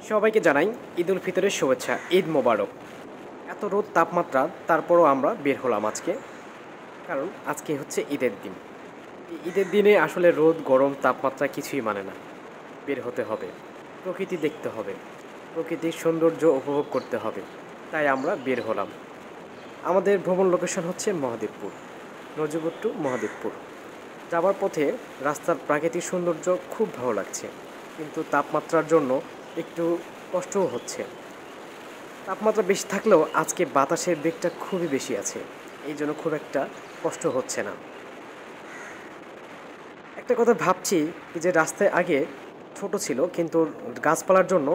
সবাইকে জানাই ঈদ উল ফিতরের শুভেচ্ছা। ঈদ মোবারক। এত রোদ তাপমাত্রা, তারপরও আমরা বের হলাম আজকে, কারণ আজকে হচ্ছে ঈদের দিন। এই ঈদের দিনে আসলে রোদ গরম তাপমাত্রা কিছুই মানে না। বের হতে হবে, প্রকৃতি দেখতে হবে, প্রকৃতির সৌন্দর্য উপভোগ করতে হবে। তাই আমরা বের হলাম। আমাদের ভ্রমণ লোকেশন হচ্ছে মহাদেবপুর, নজিপুর টু মহাদেবপুর। যাবার পথে রাস্তার প্রাকৃতিক সৌন্দর্য খুব ভালো লাগছে, কিন্তু তাপমাত্রার জন্য একটু কষ্টও হচ্ছে। তাপমাত্রা বেশি থাকলেও আজকে বাতাসের বেগটা খুবই বেশি আছে, এই জন্য খুব একটা কষ্ট হচ্ছে না। একটা কথা ভাবছি যে রাস্তায় আগে ছোট ছিল, কিন্তু গাছপালার জন্য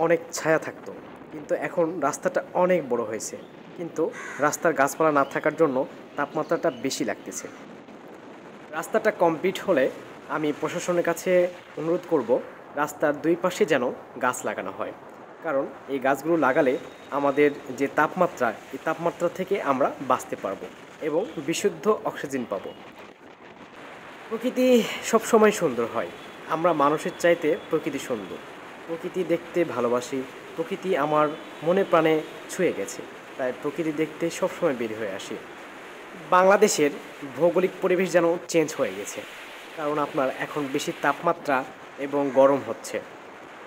অনেক ছায়া থাকতো, কিন্তু এখন রাস্তাটা অনেক বড় হয়েছে, কিন্তু রাস্তার গাছপালা না থাকার জন্য তাপমাত্রাটা বেশি লাগতেছে। রাস্তাটা কমপ্লিট হলে আমি প্রশাসনের কাছে অনুরোধ করব রাস্তার দুই পাশে যেন গাছ লাগানো হয়, কারণ এই গাছগুলো লাগালে আমাদের যে তাপমাত্রা, এই তাপমাত্রা থেকে আমরা বাঁচতে পারবো এবং বিশুদ্ধ অক্সিজেন পাবো। প্রকৃতি সবসময় সুন্দর হয়, আমরা মানুষের চাইতে প্রকৃতি সুন্দর। প্রকৃতি দেখতে ভালোবাসি, প্রকৃতি আমার মনে প্রাণে ছুঁয়ে গেছে, তাই প্রকৃতি দেখতে সবসময় বের হয়ে আসি। বাংলাদেশের ভৌগোলিক পরিবেশ যেন চেঞ্জ হয়ে গেছে, কারণ আপনার এখন বেশি তাপমাত্রা এবং গরম হচ্ছে।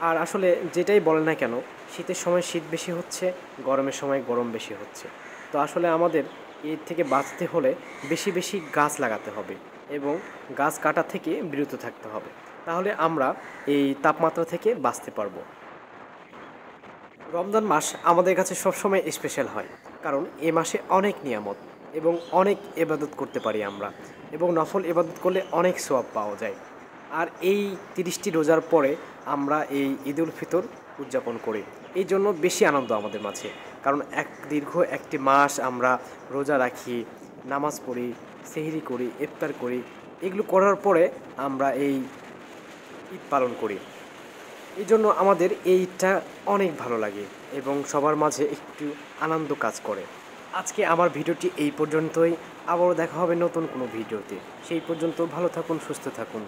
আর আসলে যেটাই বলেন না কেন, শীতের সময় শীত বেশি হচ্ছে, গরমের সময় গরম বেশি হচ্ছে। তো আসলে আমাদের এর থেকে বাঁচতে হলে বেশি বেশি গাছ লাগাতে হবে এবং গাছ কাটা থেকে বিরত থাকতে হবে, তাহলে আমরা এই তাপমাত্রা থেকে বাঁচতে পারবো। রমজান মাস আমাদের কাছে সবসময় স্পেশাল হয়, কারণ এ মাসে অনেক নিয়ামত এবং অনেক ইবাদত করতে পারি আমরা, এবং নফল ইবাদত করলে অনেক সওয়াব পাওয়া যায়। আর এই 30টি রোজার পরে আমরা এই ঈদ উল ফিতর উদযাপন করি, এই জন্য বেশি আনন্দ আমাদের মাঝে। কারণ দীর্ঘ একটি মাস আমরা রোজা রাখি, নামাজ পড়ি, সেহরি করি, ইফতার করি, এগুলো করার পরে আমরা এই ঈদ পালন করি। এই জন্য আমাদের এইটা অনেক ভালো লাগে এবং সবার মাঝে একটু আনন্দ কাজ করে। আজকে আমার ভিডিওটি এই পর্যন্তই। আবারও দেখা হবে নতুন কোনো ভিডিওতে। সেই পর্যন্ত ভালো থাকুন, সুস্থ থাকুন।